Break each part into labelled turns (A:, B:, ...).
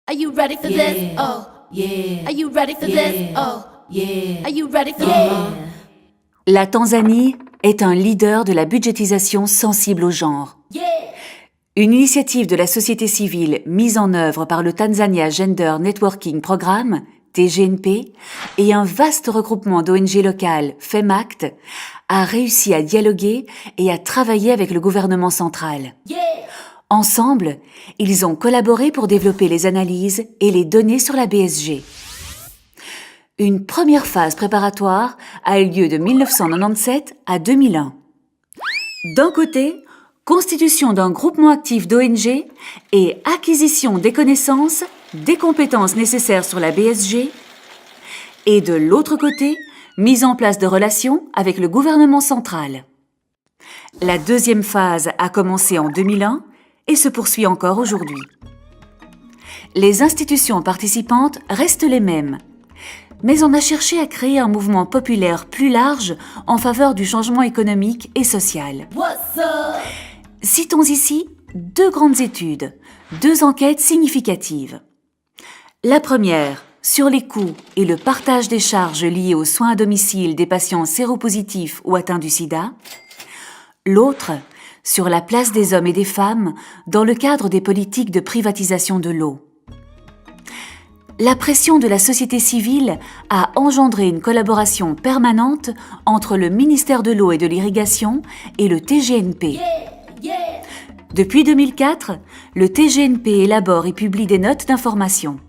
A: Are you ready for this? Oh, yeah. Are you ready for this? Oh, yeah. Are you ready for this?
B: La Tanzanie est un leader de la budgétisation sensible au genre.
A: Yeah.
B: Une initiative de la société civile mise en œuvre par le Tanzania Gender Networking Programme, TGNP, et un vaste regroupement d'ONG locales, FEMACT, a réussi à dialoguer et à travailler avec le gouvernement central.
A: Yeah.
B: Ensemble, ils ont collaboré pour développer les analyses et les données sur la BSG. Une première phase préparatoire a eu lieu de 1997 à 2001. D'un côté, constitution d'un groupement actif d'ONG et acquisition des connaissances, des compétences nécessaires sur la BSG. Et de l'autre côté, mise en place de relations avec le gouvernement central. La deuxième phase a commencé en 2001 et se poursuit encore aujourd'hui. Les institutions participantes restent les mêmes, mais on a cherché à créer un mouvement populaire plus large en faveur du changement économique et social.
A: What's up?
B: Citons ici 2 grandes études, 2 enquêtes significatives. La première, sur les coûts et le partage des charges liées aux soins à domicile des patients séropositifs ou atteints du sida. L'autre, sur la place des hommes et des femmes dans le cadre des politiques de privatisation de l'eau. La pression de la société civile a engendré une collaboration permanente entre le ministère de l'eau et de l'irrigation et le TGNP. Depuis 2004, le TGNP élabore et publie des notes d'information.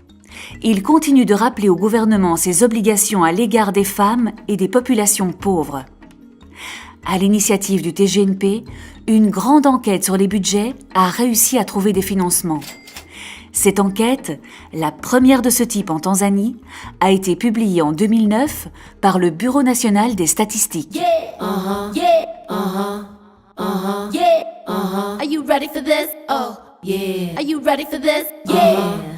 B: Il continue de rappeler au gouvernement ses obligations à l'égard des femmes et des populations pauvres. À l'initiative du TGNP, une grande enquête sur les budgets a réussi à trouver des financements. Cette enquête, la première de ce type en Tanzanie, a été publiée en 2009 par le Bureau national des statistiques.
A: Yeah. Yeah. Yeah. Are you ready for this? Oh, yeah. Are you ready for this? Yeah.